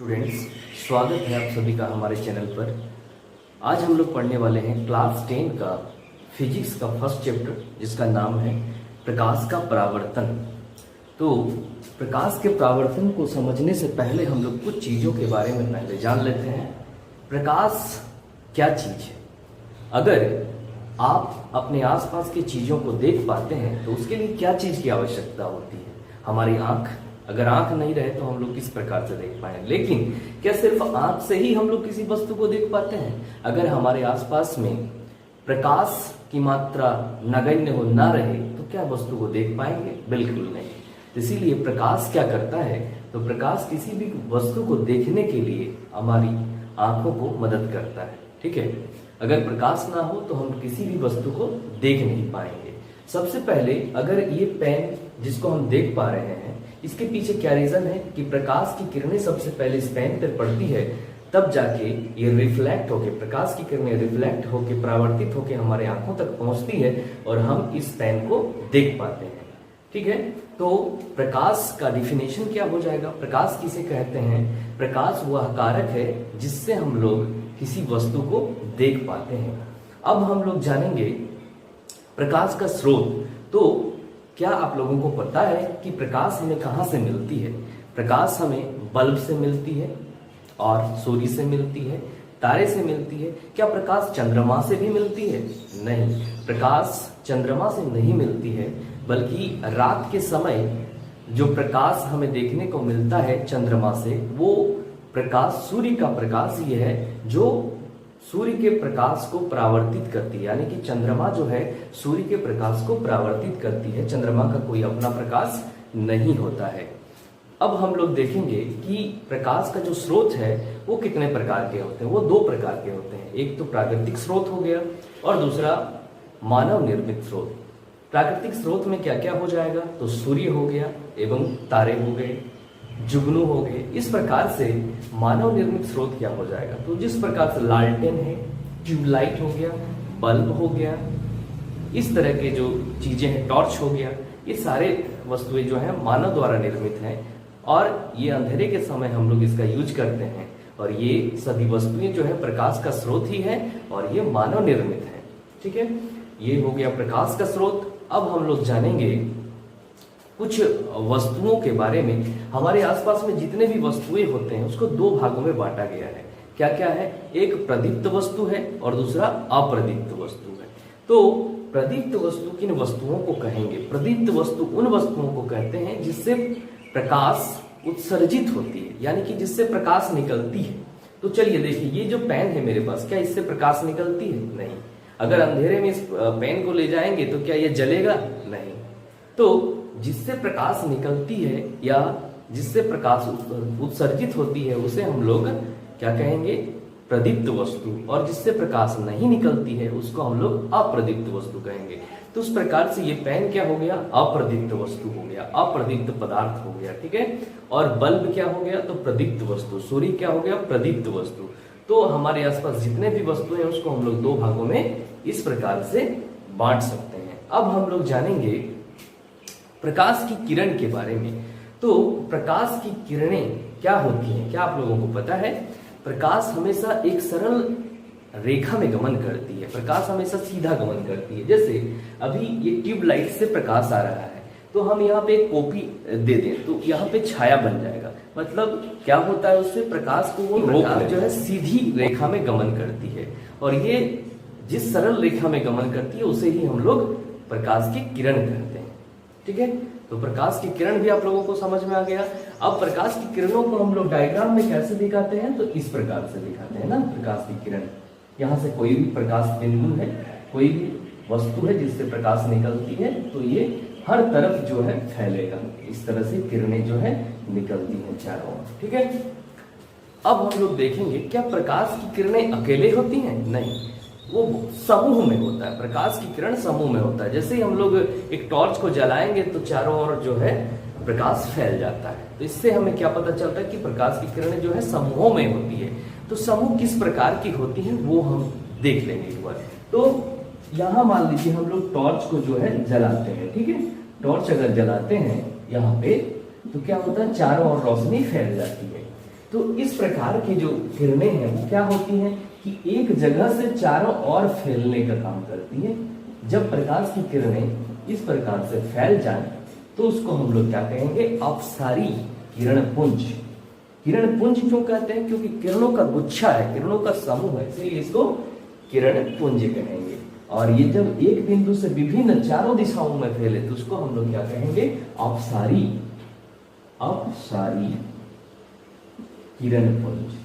Students, स्वागत है आप सभी का हमारे चैनल पर। आज हम लोग पढ़ने वाले हैं क्लास 10 का फिजिक्स का फर्स्ट चैप्टर, जिसका नाम है प्रकाश का परावर्तन। तो प्रकाश के परावर्तन को समझने से पहले हम लोग कुछ चीज़ों के बारे में पहले जान लेते हैं। प्रकाश क्या चीज़ है? अगर आप अपने आसपास की चीज़ों को देख पाते हैं तो उसके लिए क्या चीज़ की आवश्यकता होती है? हमारी आँख। अगर आंख नहीं रहे तो हम लोग किस प्रकार से देख पाएंगे? लेकिन क्या सिर्फ आंख से ही हम लोग किसी वस्तु को देख पाते हैं? अगर हमारे आसपास में प्रकाश की मात्रा नगण्य हो ना रहे तो क्या वस्तु को देख पाएंगे? बिल्कुल नहीं। इसीलिए प्रकाश क्या करता है? तो प्रकाश किसी भी वस्तु को देखने के लिए हमारी आंखों को मदद करता है। ठीक है, अगर प्रकाश ना हो तो हम किसी भी वस्तु को देख नहीं पाएंगे। सबसे पहले अगर ये पेन जिसको हम देख पा रहे हैं, इसके पीछे क्या रीजन है कि प्रकाश की किरणें सबसे पहले इस पेन पर पड़ती है, तब जाके ये रिफ्लेक्ट होके, प्रकाश की किरणें रिफ्लेक्ट होके, परावर्तित होके हमारे आंखों तक पहुंचती है और हम इस पेन को देख पाते हैं। ठीक है, तो प्रकाश का डिफिनेशन क्या हो जाएगा? प्रकाश किसे कहते हैं? प्रकाश वह कारक है जिससे हम लोग किसी वस्तु को देख पाते हैं। अब हम लोग जानेंगे प्रकाश का स्रोत। तो क्या आप लोगों को पता है कि प्रकाश हमें कहाँ से मिलती है? प्रकाश हमें बल्ब से मिलती है और सूर्य से मिलती है, तारे से मिलती है। क्या प्रकाश चंद्रमा से भी मिलती है? नहीं, प्रकाश चंद्रमा से नहीं मिलती है, बल्कि रात के समय जो प्रकाश हमें देखने को मिलता है चंद्रमा से, वो प्रकाश सूर्य का प्रकाश ही है जो सूर्य के प्रकाश को परावर्तित करती है। यानी कि चंद्रमा जो है सूर्य के प्रकाश को परावर्तित करती है। चंद्रमा का कोई अपना प्रकाश नहीं होता है। अब हम लोग देखेंगे कि प्रकाश का जो स्रोत है वो कितने प्रकार के होते हैं। वो दो प्रकार के होते हैं। एक तो प्राकृतिक स्रोत हो गया और दूसरा मानव निर्मित स्रोत। प्राकृतिक स्रोत में क्या क्या हो जाएगा? तो सूर्य हो गया एवं तारे हो गए, जुगनू हो गए। इस प्रकार से मानव निर्मित स्रोत क्या हो जाएगा? तो जिस प्रकार से लालटेन है, ट्यूबलाइट हो गया, बल्ब हो गया, इस तरह के जो चीजें हैं, टॉर्च हो गया, ये सारे वस्तुएं जो हैं मानव द्वारा निर्मित हैं और ये अंधेरे के समय हम लोग इसका यूज करते हैं। और ये सभी वस्तुएं जो है प्रकाश का स्रोत ही है और ये मानव निर्मित है। ठीक है, ये हो गया प्रकाश का स्रोत। अब हम लोग जानेंगे कुछ वस्तुओं के बारे में। हमारे आसपास में जितने भी वस्तुएं होते हैं उसको दो भागों में बांटा गया है। क्या क्या है? एक प्रदीप्त वस्तु है और दूसरा अप्रदीप्त वस्तु है। तो प्रदीप्त वस्तु किन वस्तुओं को कहेंगे? प्रदीप्त वस्तु उन वस्तुओं को कहते हैं जिससे प्रकाश उत्सर्जित होती है, यानी कि जिससे प्रकाश निकलती है। तो चलिए देखिए, ये जो पेन है मेरे पास, क्या इससे प्रकाश निकलती है? नहीं। अगर अंधेरे में इस पेन को ले जाएंगे तो क्या ये जलेगा? नहीं। तो जिससे प्रकाश निकलती है या जिससे प्रकाश उत्सर्जित होती है उसे हम लोग क्या कहेंगे? प्रदीप्त वस्तु। और जिससे प्रकाश नहीं निकलती है उसको हम लोग अप्रदीप्त वस्तु कहेंगे। तो उस प्रकार से ये पेन क्या हो गया? अप्रदीप्त वस्तु हो गया, अप्रदीप्त पदार्थ हो गया। ठीक है, और बल्ब क्या हो गया? तो प्रदीप्त वस्तु। सूर्य क्या हो गया? प्रदीप्त वस्तु। तो हमारे आसपास जितने भी वस्तु है उसको हम लोग दो भागों में इस प्रकार से बांट सकते हैं। अब हम लोग जानेंगे प्रकाश की किरण के बारे में। तो प्रकाश की किरणें क्या होती हैं? क्या आप लोगों को पता है? प्रकाश हमेशा एक सरल रेखा में गमन करती है। प्रकाश हमेशा सीधा गमन करती है। जैसे अभी ये ट्यूबलाइट से प्रकाश आ रहा है, तो हम यहाँ पे एक कॉपी दे दें तो यहाँ पे छाया बन जाएगा। मतलब क्या होता है? उससे प्रकाश को वो रोक जो है सीधी रेखा में गमन करती है। और ये जिस सरल रेखा में गमन करती है उसे ही हम लोग प्रकाश की किरण कहते हैं। ठीक है, तो प्रकाश की किरण भी आप लोगों को समझ में आ गया। अब प्रकाश की किरणों को हम लोग डायग्राम में कैसे दिखाते हैं? तो इस प्रकार से दिखाते हैं ना। प्रकाश की किरण, यहाँ से कोई भी प्रकाश बिंदु है, कोई भी वस्तु है जिससे प्रकाश निकलती है, तो ये हर तरफ जो है फैलेगा। इस तरह से किरणें जो है निकलती हैं चारों ओर। ठीक है, अब हम लोग देखेंगे क्या प्रकाश की किरणें अकेले होती हैं? नहीं, वो समूह में होता है। प्रकाश की किरण समूह में होता है। जैसे ही हम लोग एक टॉर्च को जलाएंगे तो चारों ओर जो है प्रकाश फैल जाता है। तो इससे हमें क्या पता चलता है कि प्रकाश की किरणें जो है समूहों में होती है। तो समूह किस प्रकार की होती है वो हम देख लेंगे एक बार। तो यहाँ मान लीजिए हम लोग टॉर्च को जो है जलाते हैं। ठीक है, टॉर्च अगर जलाते हैं यहाँ पे तो क्या होता है? चारों ओर रोशनी फैल जाती है। तो इस प्रकार की जो किरणें हैं वो क्या होती हैं कि एक जगह से चारों ओर फैलने का काम करती है। जब प्रकाश की किरणें इस प्रकार से फैल जाएं तो उसको हम लोग क्या कहेंगे, अपसारी किरण पुंज। किरण पुंज क्यों कहते हैं, क्योंकि किरणों का गुच्छा है, किरणों का समूह है, इसलिए इसको किरण पुंज कहेंगे। और ये जब एक बिंदु से विभिन्न चारों दिशाओं में फैले तो उसको हम लोग क्या कहेंगे, अपसारी, अपसारी किरण पुंज।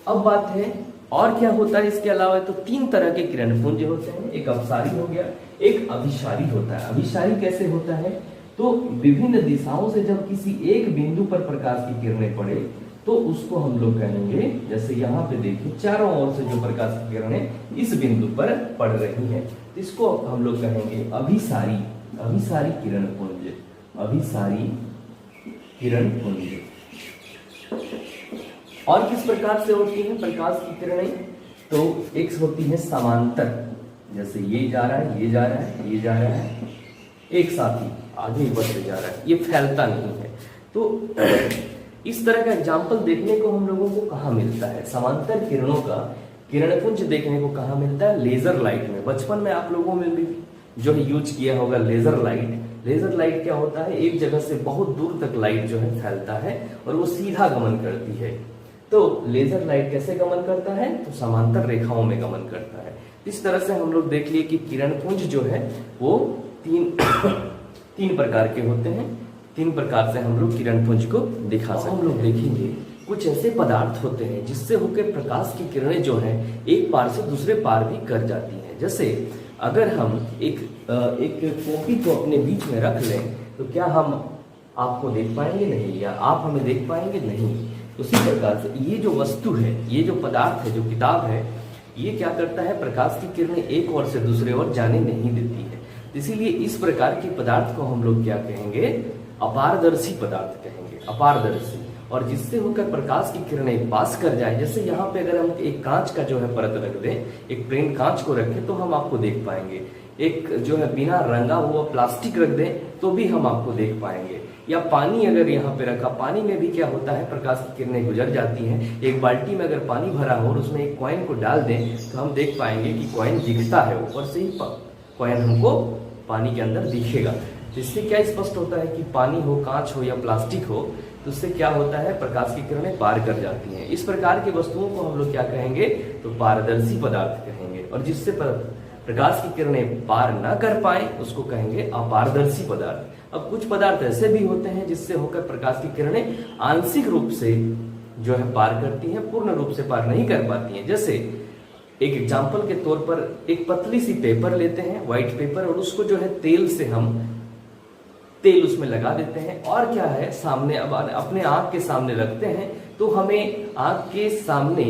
अब बात है और क्या होता है इसके अलावा, तो 3 तरह के किरण पुंज होते हैं। एक अपसारी हो गया, एक अभिसारी होता है। अभिसारी कैसे होता है, तो विभिन्न दिशाओं से जब किसी एक बिंदु पर प्रकाश की किरणें पड़े तो उसको हम लोग कहेंगे, जैसे यहाँ पे देखिए चारों ओर से जो प्रकाश की किरणें इस बिंदु पर पड़ रही हैं, इसको हम लोग कहेंगे अभिसारी, अभिसारी किरण पुंज, अभिसारी किरण पुंज। और किस प्रकार से होती है प्रकाश की किरणें, तो एक होती है समांतर, जैसे ये जा रहा है, ये जा रहा है, ये जा रहा है, एक साथ ही आगे बढ़ते जा रहा है, ये फैलता नहीं है। तो इस तरह का एग्जाम्पल देखने को हम लोगों को कहाँ मिलता है, समांतर किरणों का किरणपुंज देखने को कहाँ मिलता है, लेजर लाइट में। बचपन में आप लोगों में भी जो है यूज किया होगा लेजर लाइट। लेजर लाइट क्या होता है, एक जगह से बहुत दूर तक लाइट जो है फैलता है और वो सीधा गमन करती है। तो लेजर लाइट कैसे गमन करता है, तो समांतर रेखाओं में गमन करता है। इस तरह से हम लोग देख लिए कि किरणपुंज जो है वो तीन प्रकार के होते हैं। 3 प्रकार से हम लोग किरणपुंज को दिखा सकते हैं। हम लोग देखेंगे कुछ ऐसे पदार्थ होते हैं जिससे होकर प्रकाश की किरणें जो है एक पार से दूसरे पार भी कर जाती हैं। जैसे अगर हम एक कॉपी को अपने बीच में रख लें तो क्या हम आपको देख पाएंगे, नहीं, या आप हमें देख पाएंगे, नहीं। उसी प्रकार से ये जो वस्तु है, ये जो पदार्थ है, जो किताब है, ये क्या करता है, प्रकाश की किरणें एक ओर से दूसरे ओर जाने नहीं देती है। इसीलिए इस प्रकार के पदार्थ को हम लोग क्या कहेंगे, अपारदर्शी पदार्थ कहेंगे, अपारदर्शी। और जिससे होकर प्रकाश की किरणें पास कर जाए, जैसे यहाँ पे अगर हम एक कांच का जो है परत रख दें, एक प्लेन कांच को रखें तो हम आपको देख पाएंगे। एक जो है बिना रंगा हुआ प्लास्टिक रख दें तो भी हम आपको देख पाएंगे। या पानी अगर यहाँ पे रखा, पानी में भी क्या होता है, प्रकाश की किरणें गुजर जाती हैं। एक बाल्टी में अगर पानी भरा हो और उसमें एक कॉइन को डाल दें तो हम देख पाएंगे कि कॉइन दिखता है, ऊपर से ही कॉइन हमको पानी के अंदर दिखेगा। जिससे क्या स्पष्ट होता है कि पानी हो, कांच हो या प्लास्टिक हो, तो उससे क्या होता है, प्रकाश की किरणें पार कर जाती हैं। इस प्रकार की वस्तुओं को हम लोग क्या कहेंगे, तो पारदर्शी पदार्थ कहेंगे। और जिससे प्रकाश की किरणें पार ना कर पाए उसको कहेंगे अपारदर्शी पदार्थ। अब कुछ पदार्थ ऐसे भी होते हैं जिससे होकर प्रकाश की किरणें आंशिक रूप से जो है पार करती हैं, पूर्ण रूप से पार नहीं कर पाती हैं। जैसे एक एग्जाम्पल के तौर पर एक पतली सी पेपर लेते हैं, व्हाइट पेपर, और उसको जो है तेल से हम तेल उसमें लगा देते हैं और क्या है, सामने अब अपने आंख के सामने रखते हैं तो हमें आंख के सामने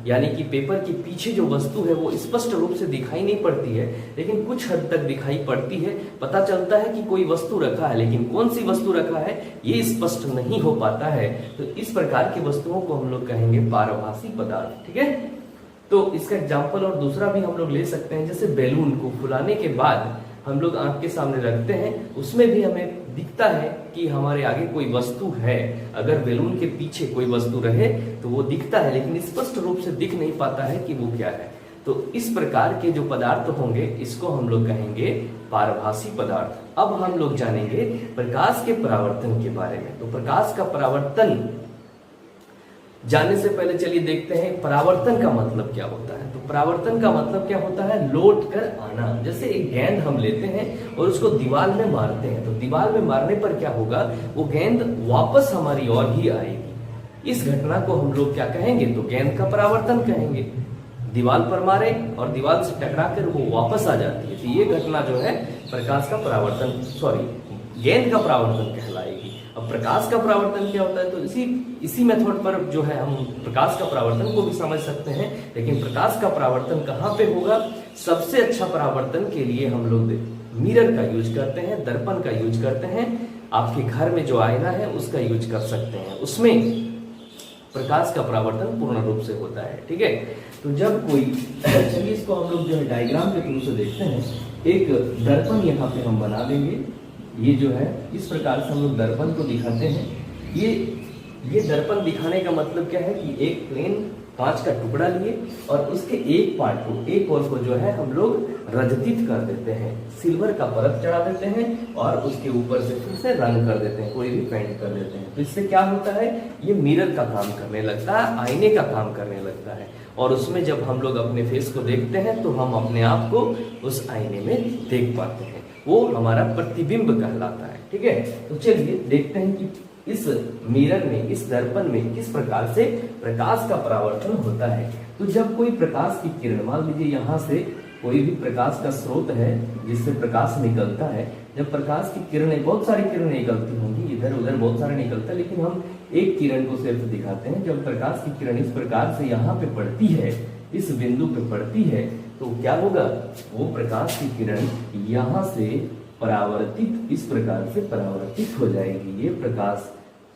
यानी कि पेपर के पीछे जो वस्तु है वो स्पष्ट रूप से दिखाई नहीं पड़ती है, लेकिन कुछ हद तक दिखाई पड़ती है। पता चलता है कि कोई वस्तु रखा है, लेकिन कौन सी वस्तु रखा है ये स्पष्ट नहीं हो पाता है। तो इस प्रकार की वस्तुओं को हम लोग कहेंगे पारभासी पदार्थ। ठीक है, तो इसका एग्जाम्पल और दूसरा भी हम लोग ले सकते हैं। जैसे बैलून को फुलाने के बाद हम लोग आंख के सामने रखते हैं, उसमें भी हमें दिखता है कि हमारे आगे कोई वस्तु है। अगर बैलून के पीछे कोई वस्तु रहे तो वो दिखता है, लेकिन स्पष्ट रूप से दिख नहीं पाता है कि वो क्या है। तो इस प्रकार के जो पदार्थ होंगे इसको हम लोग कहेंगे पारभासी पदार्थ। अब हम लोग जानेंगे प्रकाश के परावर्तन के बारे में। तो प्रकाश का परावर्तन जानने से पहले चलिए देखते हैं परावर्तन का मतलब क्या होता है। तो परावर्तन का मतलब क्या होता है, लौट कर आना। जैसे एक गेंद हम लेते हैं और उसको दीवार में मारते हैं, तो दीवार में मारने पर क्या होगा, वो गेंद वापस हमारी ओर ही आएगी। इस घटना को हम लोग क्या कहेंगे, तो गेंद का परावर्तन कहेंगे। दीवार पर मारे और दीवार से टकरा कर वो वापस आ जाती है, तो ये घटना जो है प्रकाश का परावर्तन, गेंद का परावर्तन कहलाएगी। अब प्रकाश का परावर्तन क्या होता है, तो इसी मेथड पर जो है हम प्रकाश का परावर्तन को भी समझ सकते हैं। लेकिन प्रकाश का परावर्तन कहाँ पे होगा, सबसे अच्छा परावर्तन के लिए हम लोग मिरर का यूज करते हैं, दर्पण का यूज करते हैं। आपके घर में जो आईना है उसका यूज कर सकते हैं, उसमें प्रकाश का परावर्तन पूर्ण रूप से होता है। ठीक है, तो जब कोई, चलिए इसको हम लोग जो है डायग्राम के थ्रू से देखते हैं। एक दर्पण यहाँ पे हम बना देंगे, ये जो है इस प्रकार से हम लोग दर्पण को दिखाते हैं। ये दर्पण दिखाने का मतलब क्या है कि एक प्लेन कांच का टुकड़ा लिए और उसके एक पार्ट को, एक ओर को जो है हम लोग रजतित कर देते हैं, सिल्वर का परत चढ़ा देते हैं और उसके ऊपर से फिर से रंग कर देते हैं, कोई भी पेंट कर देते हैं। तो इससे क्या होता है, ये मिरर का काम करने लगता है, आईने का काम करने लगता है और उसमें जब हम लोग अपने फेस को देखते हैं तो हम अपने आप को उस आईने में देख पाते हैं, वो हमारा प्रतिबिंब कहलाता है। ठीक है, तो चलिए देखते हैं कि इस मिरर में, इस दर्पण में किस प्रकार से प्रकाश का परावर्तन होता है। तो जब कोई प्रकाश की किरण, मान लीजिए यहाँ से कोई भी प्रकाश का स्रोत है जिससे प्रकाश निकलता है, जब प्रकाश की किरणें, बहुत सारी किरणें निकलती होंगी, इधर उधर बहुत सारे निकलता है, लेकिन हम एक किरण को सिर्फ दिखाते हैं। जब प्रकाश की किरण इस प्रकार से यहाँ पे पड़ती है, इस बिंदु पे पड़ती है, तो क्या होगा, वो प्रकाश की किरण यहाँ से परावर्तित, इस प्रकार से परावर्तित हो जाएगी। ये प्रकाश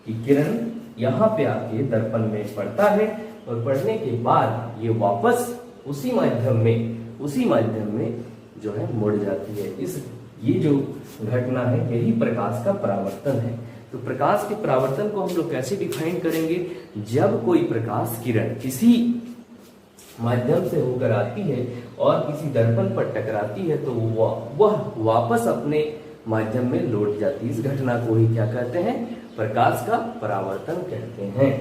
की किरण यहाँ पे आके दर्पण में पड़ता है और पड़ने के बाद ये वापस उसी माध्यम में जो है मुड़ जाती है। ये जो घटना है यही प्रकाश का परावर्तन है। तो प्रकाश के परावर्तन को हम लोग कैसे डिफाइन करेंगे, जब कोई प्रकाश किरण किसी माध्यम से होकर आती है और किसी दर्पण पर टकराती है तो वह वापस अपने माध्यम में लौट जाती है। इस घटना को ही क्या कहते हैं, प्रकाश का परावर्तन कहते हैं।